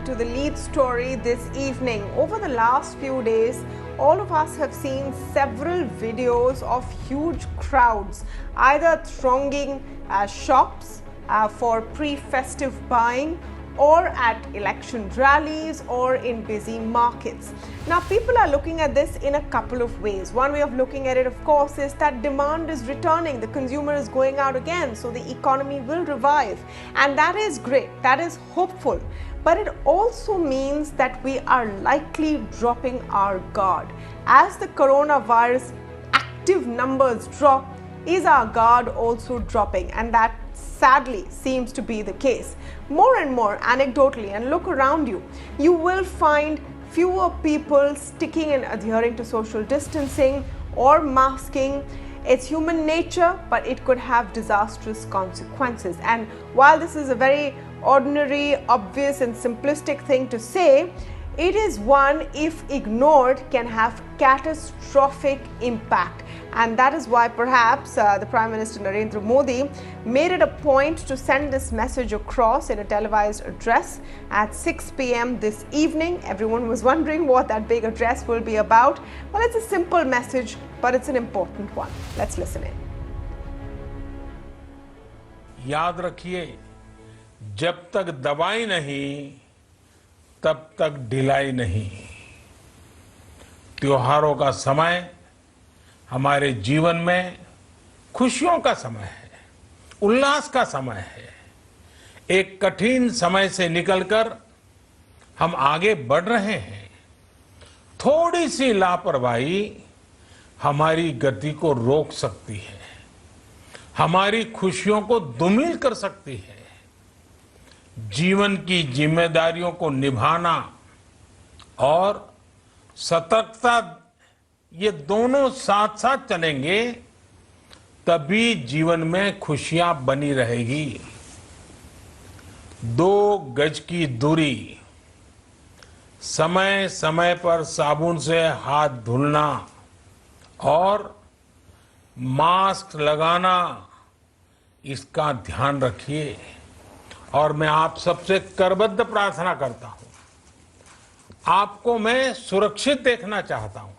to the lead story this evening. Over the last few days, all of us have seen several videos of huge crowds either thronging shops for pre-festive buying, or at election rallies, or in busy markets. Now, people are looking at this in a couple of ways. One way of looking at it, of course, is that demand is returning. The consumer is going out again, so the economy will revive. And that is great. That is hopeful. But it also means that we are likely dropping our guard. As the coronavirus active numbers drop, is our guard also dropping? And that sadly seems to be the case. More and more anecdotally, and look around you, you will find fewer people sticking and adhering to social distancing or masking. It's human nature, but it could have disastrous consequences. And while this is a very ordinary, obvious and simplistic thing to say, it is one, if ignored, can have catastrophic impact. And that is why perhaps the Prime Minister Narendra Modi made it a point to send this message across in a televised address at 6 p.m. this evening. Everyone was wondering what that big address will be about. Well, it's a simple message, but it's an important one. Let's listen in. याद रखिए, जब तक दवाई नहीं, तब तक ढिलाई नहीं। त्योहारों का समय हमारे जीवन में खुशियों का समय है, उल्लास का समय है। एक कठिन समय से निकलकर हम आगे बढ़ रहे हैं। थोड़ी सी लापरवाही हमारी गति को रोक सकती है, हमारी खुशियों को धूमिल कर सकती है। जीवन की जिम्मेदारियों को निभाना और सतर्कता, ये दोनों साथ साथ चलेंगे, तभी जीवन में खुशियां बनी रहेगी। 2 गज की दूरी, समय समय पर साबुन से हाथ धुलना और मास्क लगाना, इसका ध्यान रखिए। और मैं आप सबसे करबद्ध प्रार्थना करता हूं, आपको मैं सुरक्षित देखना चाहता हूं,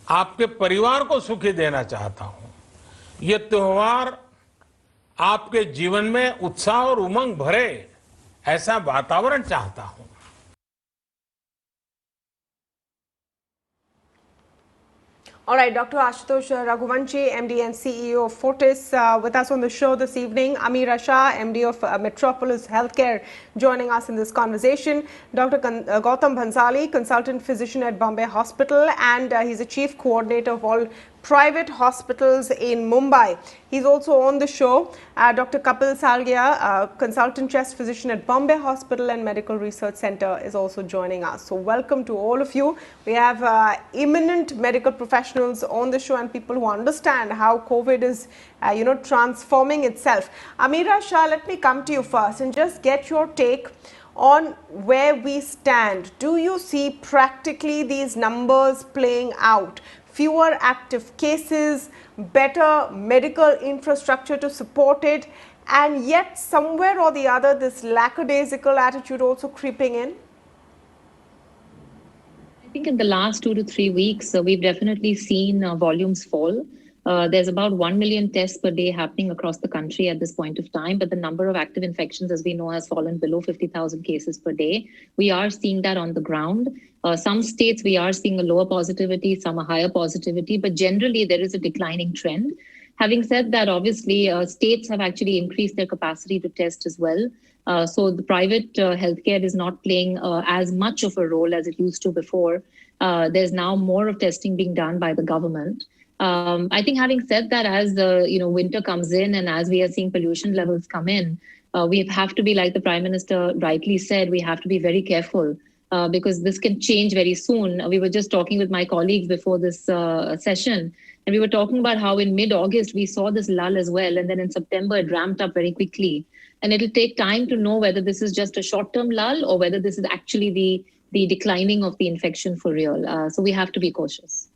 आपके परिवार को सुखी देना चाहता हूं। ये त्योहार आपके जीवन में उत्साह और उमंग भरे, ऐसा वातावरण चाहता हूं। All right, Dr. Ashutosh Raghuvanshi, MD and CEO of Fortis, with us on the show this evening. Ameera Shah, MD of Metropolis Healthcare, joining us in this conversation. Dr. Gautam Bhansali, consultant physician at Bombay Hospital, and he's a chief coordinator of all private hospitals in Mumbai. He's also on the show. Dr. Kapil Salgia, consultant chest physician at Bombay Hospital and Medical Research Center, is also joining us. So welcome to all of you. We have eminent medical professionals on the show and people who understand how COVID is, transforming itself. Ameera Shah, let me come to you first and just get your take on where we stand. Do you see practically these numbers playing out? Fewer active cases, better medical infrastructure to support it, and yet somewhere or the other this lackadaisical attitude also creeping in? I think in the last 2 to 3 weeks, we've definitely seen volumes fall. There's about 1 million tests per day happening across the country at this point of time, but the number of active infections, as we know, has fallen below 50,000 cases per day. We are seeing that on the ground. Some states we are seeing a lower positivity, some a higher positivity, but generally there is a declining trend. Having said that, obviously, states have actually increased their capacity to test as well. So the private healthcare is not playing as much of a role as it used to before. There's now more of testing being done by the government. I think having said that, as the winter comes in and as we are seeing pollution levels come in, we have to be, like the Prime Minister rightly said, we have to be very careful because this can change very soon. We were just talking with my colleagues before this session, and we were talking about how in mid-August we saw this lull as well, and then in September it ramped up very quickly. And it'll take time to know whether this is just a short-term lull or whether this is actually the declining of the infection for real. So we have to be cautious.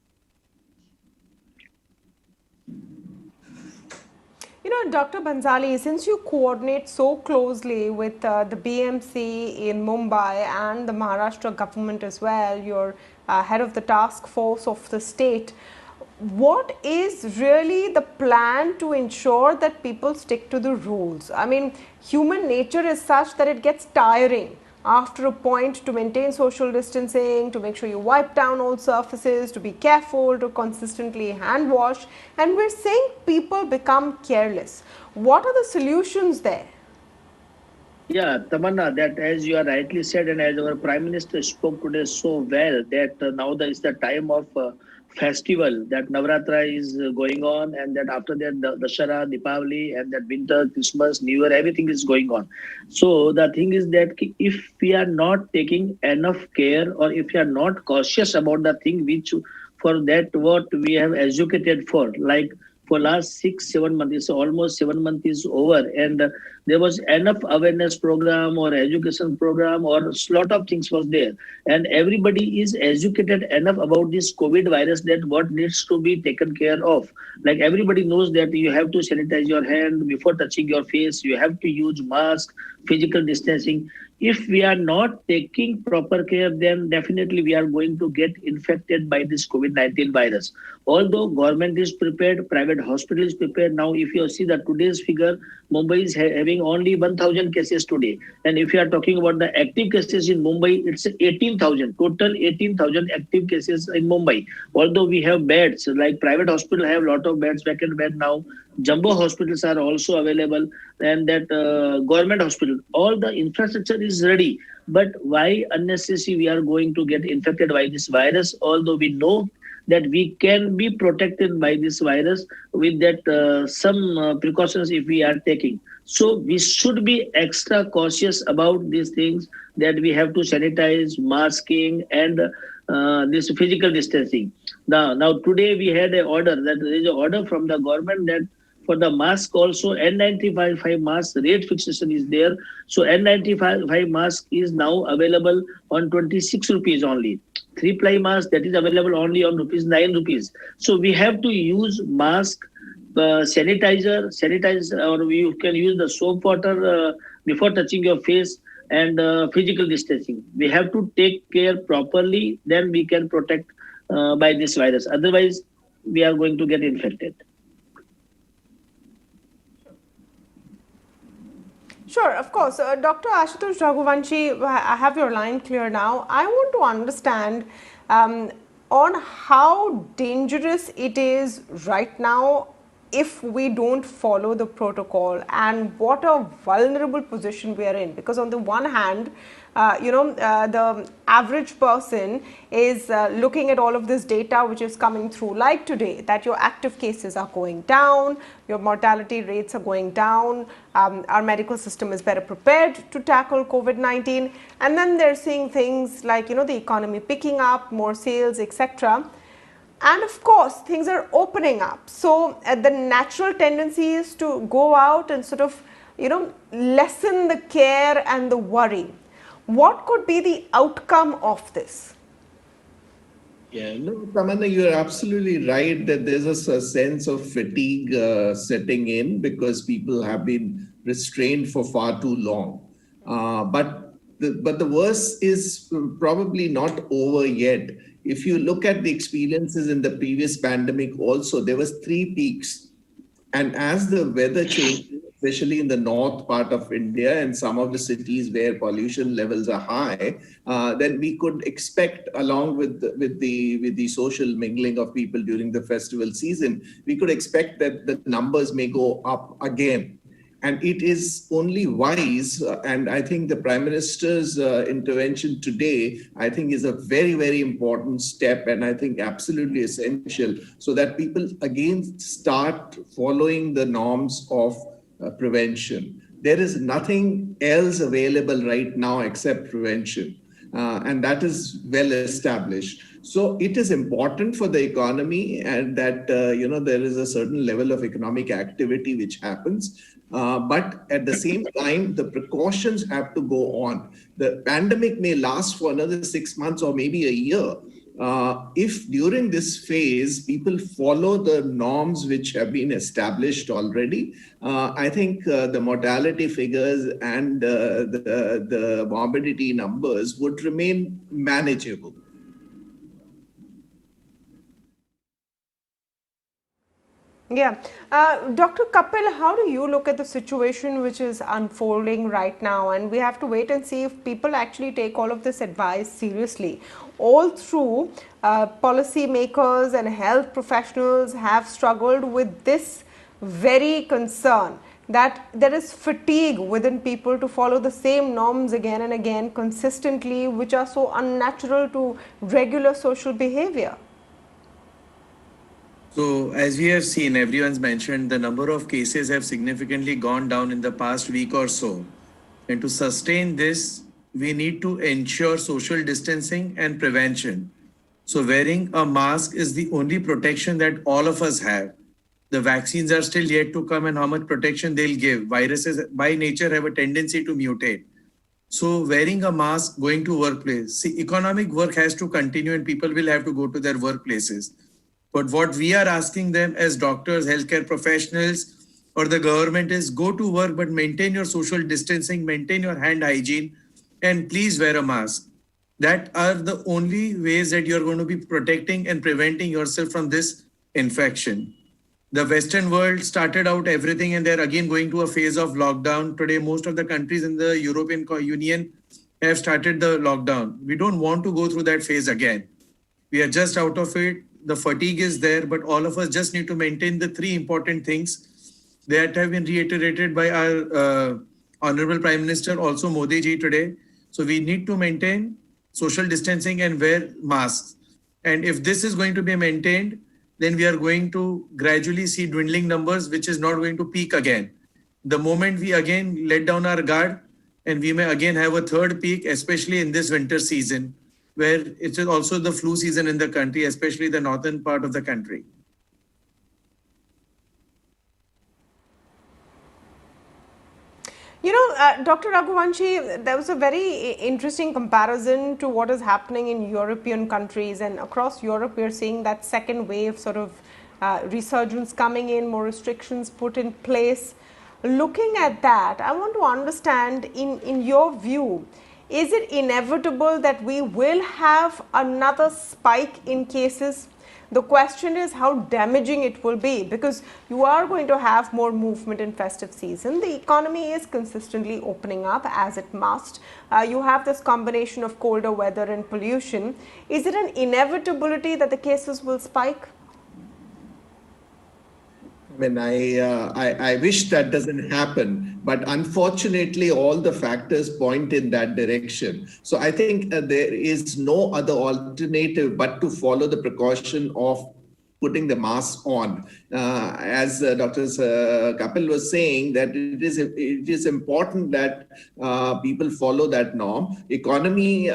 Dr. Bhansali, since you coordinate so closely with the BMC in Mumbai and the Maharashtra government as well, you're head of the task force of the state. What is really the plan to ensure that people stick to the rules? I mean, human nature is such that it gets tiring after a point to maintain social distancing, to make sure you wipe down all surfaces, to be careful, to consistently hand wash. And we're saying people become careless. What are the solutions there? Yeah, Tamanna, that as you are rightly said, and as our Prime Minister spoke today so well, that now is the time of festival, that Navratra is going on, and that after that, the Dashara, Deepavali, and that winter, Christmas, New Year, everything is going on. So the thing is that if we are not taking enough care, or if we are not cautious about the thing which for that what we have educated for, like for last 6 7 months, so almost 7 months is over, and there was enough awareness program or education program or lot of things was there, and everybody is educated enough about this COVID virus, that what needs to be taken care of. Like everybody knows that you have to sanitize your hand before touching your face, you have to use mask, physical distancing. If we are not taking proper care, then definitely we are going to get infected by this COVID-19 virus. Although government is prepared, private hospital is prepared. Now, if you see the today's figure, Mumbai is having only 1,000 cases today. And if you are talking about the active cases in Mumbai, it's 18,000, total 18,000 active cases in Mumbai. Although we have beds, like private hospital have a lot of beds, vacant bed now. Jumbo hospitals are also available, and that government hospital, all the infrastructure is ready. But why unnecessary we are going to get infected by this virus, although we know that we can be protected by this virus with that some precautions if we are taking. So we should be extra cautious about these things, that we have to sanitize, masking, and this physical distancing. Now today we had an order, that there is an order from the government that for the mask also, N95 mask rate fixation is there. So N95 mask is now available on 26 rupees only. 3-ply mask, that is available only on ₹9 rupees. So we have to use mask, sanitize, or you can use the soap water before touching your face, and physical distancing. We have to take care properly, then we can protect by this virus. Otherwise, we are going to get infected. Sure, of course. Dr. Ashutosh Raghuvanshi, I have your line clear now. I want to understand on how dangerous it is right now if we don't follow the protocol, and what a vulnerable position we are in. Because on the one hand, the average person is looking at all of this data which is coming through, like today, that your active cases are going down, your mortality rates are going down, our medical system is better prepared to tackle COVID-19, and then they're seeing things like, the economy picking up, more sales, etc. And of course, things are opening up. So the natural tendency is to go out and sort of, lessen the care and the worry. What could be the outcome of this? Yeah, no, Tamanna, you're absolutely right that there's a sense of fatigue setting in because people have been restrained for far too long. But the worst is probably not over yet. If you look at the experiences in the previous pandemic also, there was 3 peaks. And as the weather changed, especially in the north part of India and some of the cities where pollution levels are high, then we could expect, along with the social mingling of people during the festival season, we could expect that the numbers may go up again. And it is only wise, and I think the Prime Minister's intervention today, I think is a very, very important step, and I think absolutely essential, so that people again start following the norms of prevention. There is nothing else available right now except prevention. And that is well established. So it is important for the economy, and that, there is a certain level of economic activity which happens. But at the same time, the precautions have to go on. The pandemic may last for another 6 months or maybe a year. if during this phase people follow the norms which have been established already, I think the mortality figures and the morbidity numbers would remain manageable. Yeah. Dr. Kapil, how do you look at the situation which is unfolding right now? And we have to wait and see if people actually take all of this advice seriously. All through, policy makers and health professionals have struggled with this very concern, that there is fatigue within people to follow the same norms again and again consistently, which are so unnatural to regular social behavior. So, as we have seen, everyone's mentioned the number of cases have significantly gone down in the past week or so. And to sustain this, we need to ensure social distancing and prevention. So, wearing a mask is the only protection that all of us have. The vaccines are still yet to come, and how much protection they'll give. Viruses by nature have a tendency to mutate. So, wearing a mask, going to workplace. See, economic work has to continue and people will have to go to their workplaces. But what we are asking them as doctors, healthcare professionals, or the government is go to work, but maintain your social distancing, maintain your hand hygiene, and please wear a mask. That are the only ways that you're going to be protecting and preventing yourself from this infection. The Western world started out everything and they're again going to a phase of lockdown. Today, most of the countries in the European Union have started the lockdown. We don't want to go through that phase again. We are just out of it. The fatigue is there, but all of us just need to maintain the three important things that have been reiterated by our Honorable Prime Minister, also Modi ji today. So we need to maintain social distancing and wear masks. And if this is going to be maintained, then we are going to gradually see dwindling numbers, which is not going to peak again. The moment we again let down our guard, and we may again have a third peak, especially in this winter season, where it is also the flu season in the country, especially the northern part of the country. You know, Dr. Raghuvanshi, there was a very interesting comparison to what is happening in European countries, and across Europe, we are seeing that second wave sort of resurgence coming in, more restrictions put in place. Looking at that, I want to understand, in your view, is it inevitable that we will have another spike in cases? The question is how damaging it will be, because you are going to have more movement in festive season. The economy is consistently opening up as it must. You have this combination of colder weather and pollution. Is it an inevitability that the cases will spike? I mean, I wish that doesn't happen, but unfortunately, all the factors point in that direction. So I think there is no other alternative but to follow the precaution of putting the mask on. As Dr. Kapil was saying, that it is important that people follow that norm. Economy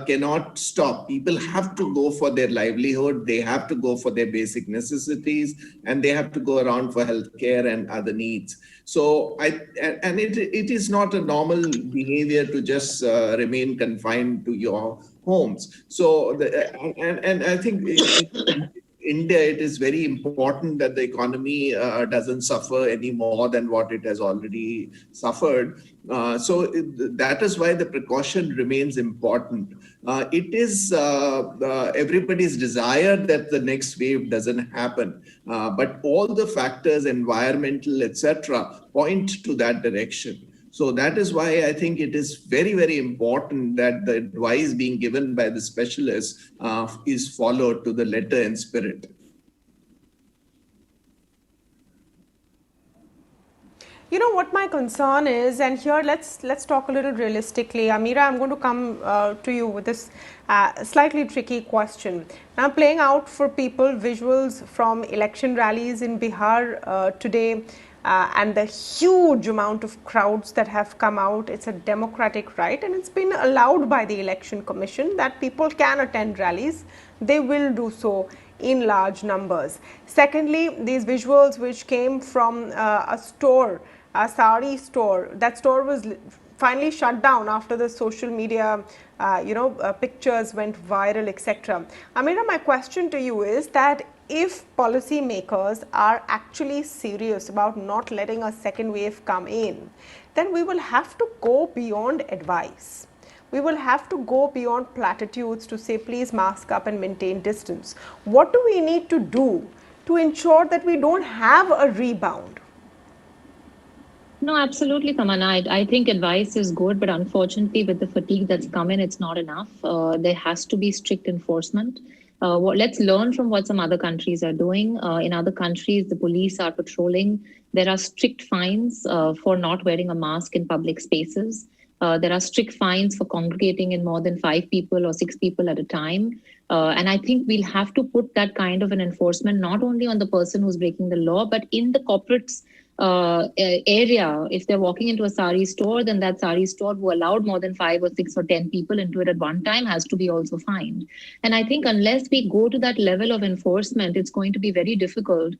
cannot stop. People have to go for their livelihood. They have to go for their basic necessities, and they have to go around for healthcare and other needs. So it is not a normal behavior to just remain confined to your homes. So I think India, it is very important that the economy doesn't suffer any more than what it has already suffered. That is why the precaution remains important. It is everybody's desire that the next wave doesn't happen. But all the factors, environmental, etc., point to that direction. So that is why I think it is very, very important that the advice being given by the specialists is followed to the letter and spirit. You know what my concern is, and here let's talk a little realistically. Ameera, I'm going to come to you with this slightly tricky question. Now, playing out for people visuals from election rallies in Bihar today, and the huge amount of crowds that have come out. It's a democratic right, and it's been allowed by the Election Commission that people can attend rallies. They will do so in large numbers. Secondly, these visuals which came from a store, a sari store, that store was finally shut down after the social media, pictures went viral, etc. Ameera, my question to you is that if policymakers are actually serious about not letting a second wave come in, then we will have to go beyond advice. We will have to go beyond platitudes to say, please mask up and maintain distance. What do we need to do to ensure that we don't have a rebound? No, absolutely, Tamanna. I think advice is good, but unfortunately, with the fatigue that's come in, it's not enough. There has to be strict enforcement. Let's learn from what some other countries are doing. In other countries, the police are patrolling. There are strict fines for not wearing a mask in public spaces. There are strict fines for congregating in more than 5 people or 6 people at a time. And I think we'll have to put that kind of an enforcement not only on the person who's breaking the law, but in the corporates area. If they're walking into a sari store, then that sari store who allowed more than 5 or 6 or 10 people into it at one time has to be also fined. And I think unless we go to that level of enforcement, it's going to be very difficult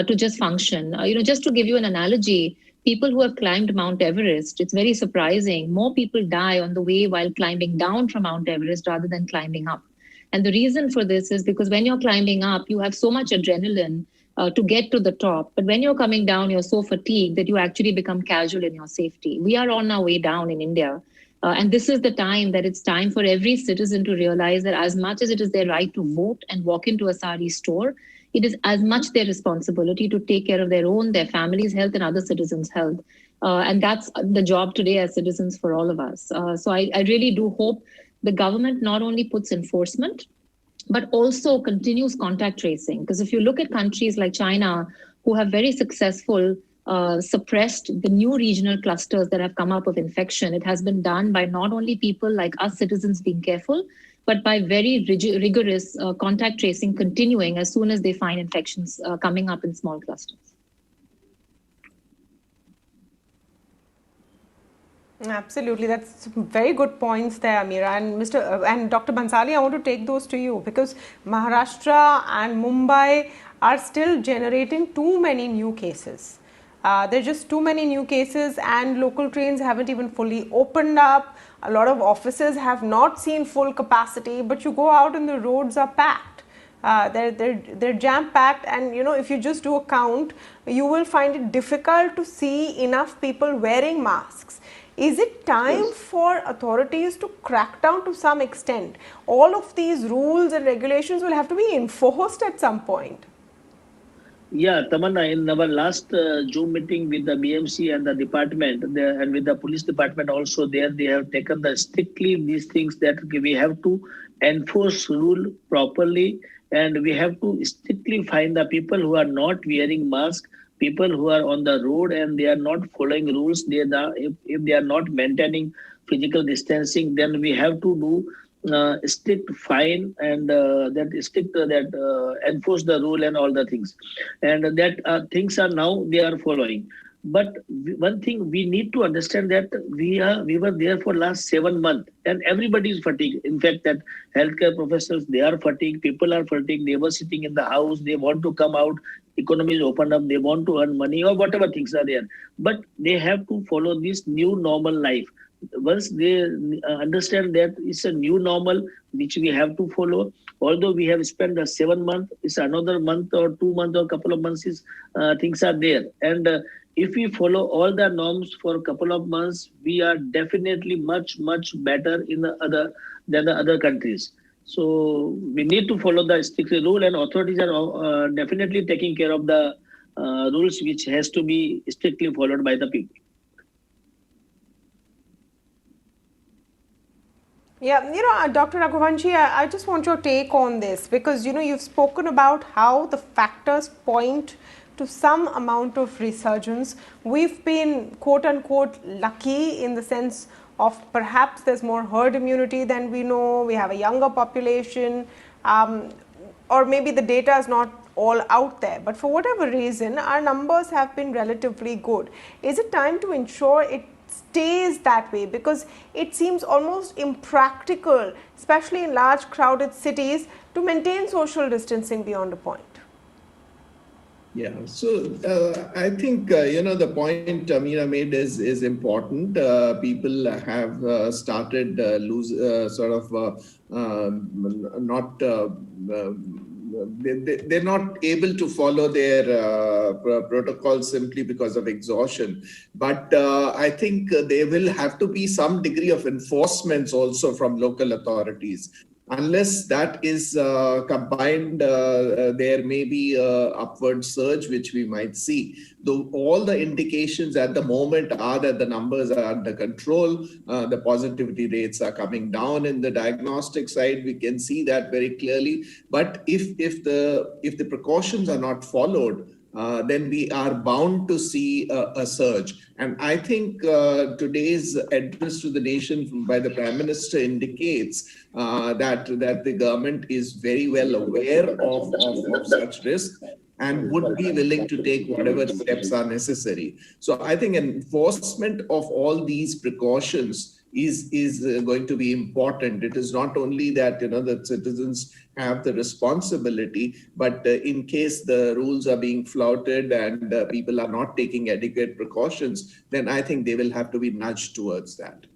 to just function. Just to give you an analogy, people who have climbed Mount Everest, it's very surprising. More people die on the way while climbing down from Mount Everest rather than climbing up. And the reason for this is because when you're climbing up, you have so much adrenaline to get to the top. But when you're coming down, you're so fatigued that you actually become casual in your safety. We are on our way down in India. And this is the time that it's time for every citizen to realize that as much as it is their right to vote and walk into a sari store, it is as much their responsibility to take care of their own, their family's health and other citizens' health. And that's the job today as citizens for all of us. So I really do hope the government not only puts enforcement, but also continues contact tracing. Because if you look at countries like China, who have very successful suppressed the new regional clusters that have come up of infection, it has been done by not only people like us citizens being careful, but by very rigorous contact tracing continuing as soon as they find infections coming up in small clusters. Absolutely, that's very good points there, Ameera. And Dr. Bhansali, I want to take those to you because Maharashtra and Mumbai are still generating too many new cases. There are just too many new cases, and local trains haven't even fully opened up. A lot of offices have not seen full capacity, but you go out and the roads are packed. They're jam packed, and if you just do a count, you will find it difficult to see enough people wearing masks. Is it time for authorities to crack down to some extent? All of these rules and regulations will have to be enforced at some point. Yeah, Tamanna, in our last Zoom meeting with the BMC and the department, and with the police department also, they have taken strictly these things that we have to enforce rule properly, and we have to strictly find the people who are not wearing masks, people who are on the road and they are not following rules. If they are not maintaining physical distancing, then we have to do strict fine and enforce the rule and all the things, and that things are now they are following. But one thing we need to understand that we were there for last 7 months and everybody is fatigued. In fact, that healthcare professionals, they are fatigued, people are fatigued, they were sitting in the house, they want to come out, economy is opened up, they want to earn money or whatever things are there. But they have to follow this new normal life. Once they understand that it's a new normal which we have to follow, although we have spent 7 months, it's another month or 2 months or couple of months things are there. And if we follow all the norms for a couple of months, we are definitely much better than the other countries. So we need to follow the strict rule, and authorities are definitely taking care of the rules which has to be strictly followed by the people. Yeah, Dr. Raghuvanshi, I just want your take on this because, you've spoken about how the factors point to some amount of resurgence. We've been quote unquote lucky in the sense of perhaps there's more herd immunity than we know. We have a younger population, or maybe the data is not all out there. But for whatever reason, our numbers have been relatively good. Is it time to ensure it stays that way? Because it seems almost impractical, especially in large crowded cities, to maintain social distancing beyond a point. Yeah, so I think the point Ameera made is important. People have started sort of not they're not able to follow their protocols simply because of exhaustion. But I think there will have to be some degree of enforcement also from local authorities. Unless that is combined, there may be an upward surge, which we might see. Though all the indications at the moment are that the numbers are under control, the positivity rates are coming down in the diagnostic side. We can see that very clearly. But if the precautions are not followed, then we are bound to see a surge. And I think today's address to the nation by the Prime Minister indicates that the government is very well aware of such risks and would be willing to take whatever steps are necessary. So I think enforcement of all these precautions is going to be important. It is not only that that citizens have the responsibility, but in case the rules are being flouted and people are not taking adequate precautions, then I think they will have to be nudged towards that.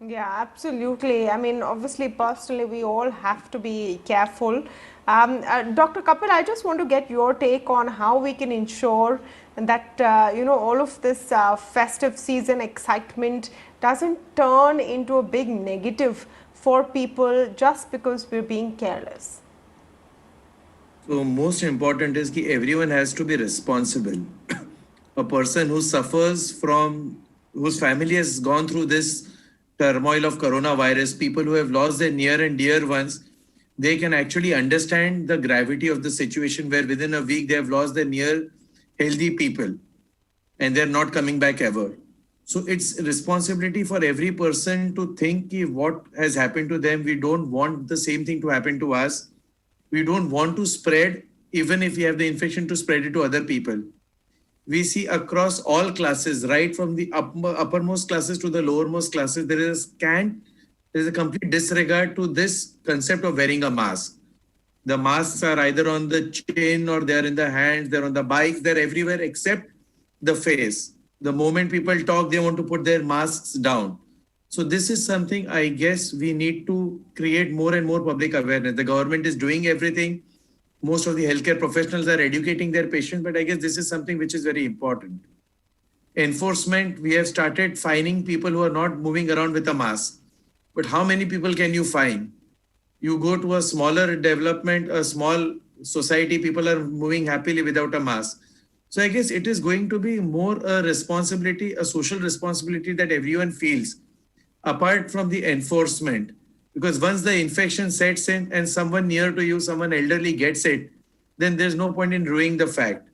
Yeah, absolutely. I mean, obviously, personally, we all have to be careful. Dr. Kapil, I just want to get your take on how we can ensure that, all of this festive season excitement doesn't turn into a big negative for people just because we're being careless. So most important is that everyone has to be responsible. A person who suffers from, whose family has gone through this turmoil of coronavirus, people who have lost their near and dear ones, they can actually understand the gravity of the situation where within a week they have lost their near healthy people and they're not coming back ever. So it's responsibility for every person to think what has happened to them. We don't want the same thing to happen to us. We don't want to spread, even if we have the infection, to spread it to other people. We see across all classes, right from the uppermost classes to the lowermost classes, there is a complete disregard to this concept of wearing a mask. The masks are either on the chin or they're in the hands, they're on the bikes, they're everywhere except the face. The moment people talk, they want to put their masks down. So this is something I guess we need to create more and more public awareness. The government is doing everything. Most of the healthcare professionals are educating their patients, but I guess this is something which is very important. Enforcement, we have started fining people who are not moving around with a mask. But how many people can you fine? You go to a smaller development, a small society, people are moving happily without a mask. So I guess it is going to be more a responsibility, a social responsibility that everyone feels, apart from the enforcement. Because once the infection sets in and someone near to you, someone elderly gets it, then there's no point in ruining the fact.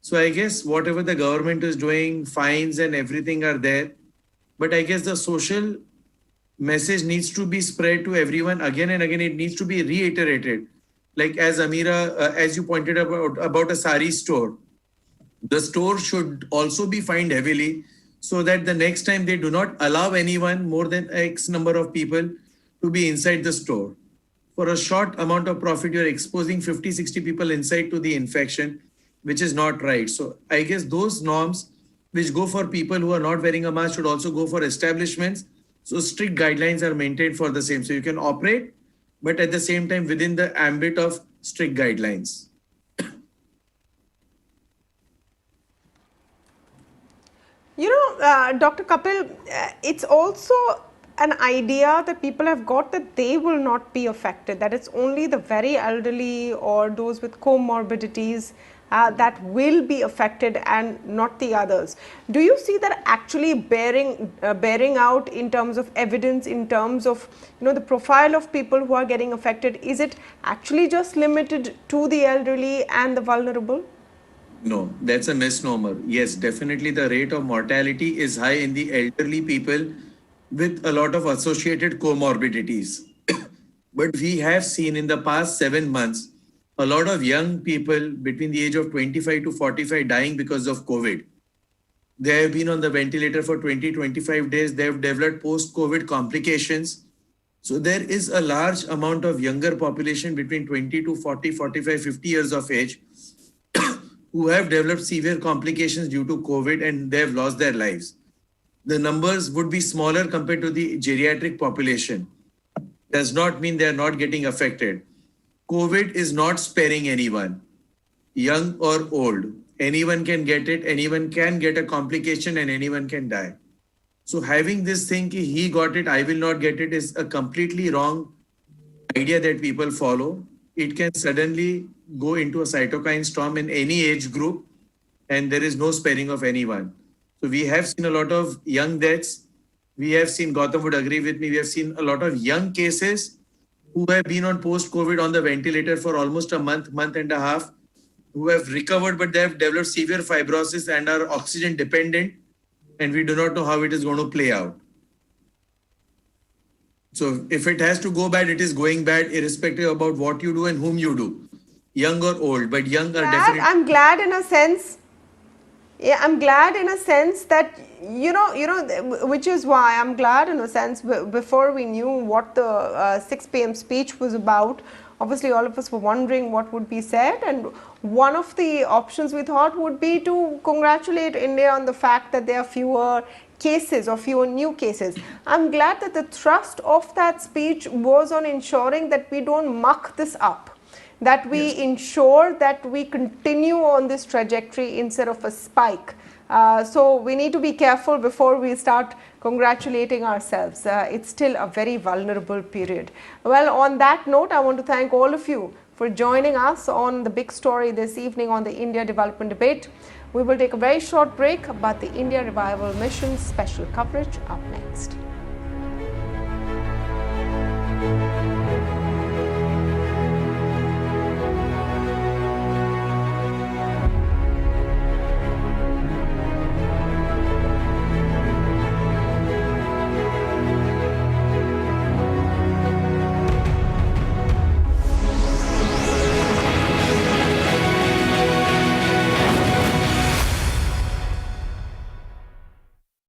So I guess whatever the government is doing, fines and everything are there. But I guess the social message needs to be spread to everyone again and again. It needs to be reiterated. Like as Ameera, as you pointed about a sari store, the store should also be fined heavily so that the next time they do not allow anyone more than X number of people to be inside the store. For a short amount of profit, you're exposing 50, 60 people inside to the infection, which is not right. So I guess those norms which go for people who are not wearing a mask should also go for establishments. So strict guidelines are maintained for the same. So you can operate, but at the same time within the ambit of strict guidelines. Dr. Kapil, it's also an idea that people have got that they will not be affected, that it's only the very elderly or those with comorbidities that will be affected and not the others. Do you see that actually bearing out in terms of evidence, in terms of the profile of people who are getting affected? Is it actually just limited to the elderly and the vulnerable? No, that's a misnomer. Yes, definitely the rate of mortality is high in the elderly people with a lot of associated comorbidities. But we have seen in the past 7 months, a lot of young people between the age of 25 to 45 dying because of COVID. They have been on the ventilator for 20, 25 days. They have developed post-COVID complications. So there is a large amount of younger population between 20 to 40, 45, 50 years of age who have developed severe complications due to COVID and they have lost their lives. The numbers would be smaller compared to the geriatric population. Does not mean they are not getting affected. COVID is not sparing anyone, young or old. Anyone can get it, anyone can get a complication and anyone can die. So having this thing, ki he got it, I will not get it, is a completely wrong idea that people follow. It can suddenly go into a cytokine storm in any age group and there is no sparing of anyone. So we have seen a lot of young deaths. We have seen, Gautam would agree with me, we have seen a lot of young cases who have been on post-COVID on the ventilator for almost a month, month and a half, who have recovered, but they have developed severe fibrosis and are oxygen dependent. And we do not know how it is going to play out. So if it has to go bad, it is going bad, irrespective about what you do and whom you do, young or old, but young are definitely. I'm glad in a sense. Yeah, I'm glad in a sense that, which is why I'm glad in a sense before we knew what the 6 p.m. speech was about. Obviously, all of us were wondering what would be said, and one of the options we thought would be to congratulate India on the fact that there are fewer cases or fewer new cases. I'm glad that the thrust of that speech was on ensuring that we don't muck this up, that we ensure that we continue on this trajectory instead of a spike. So we need to be careful before we start congratulating ourselves. It's still a very vulnerable period. Well, on that note, I want to thank all of you for joining us on the big story this evening on the India Development Debate. We will take a very short break, but the India Revival Mission special coverage up next.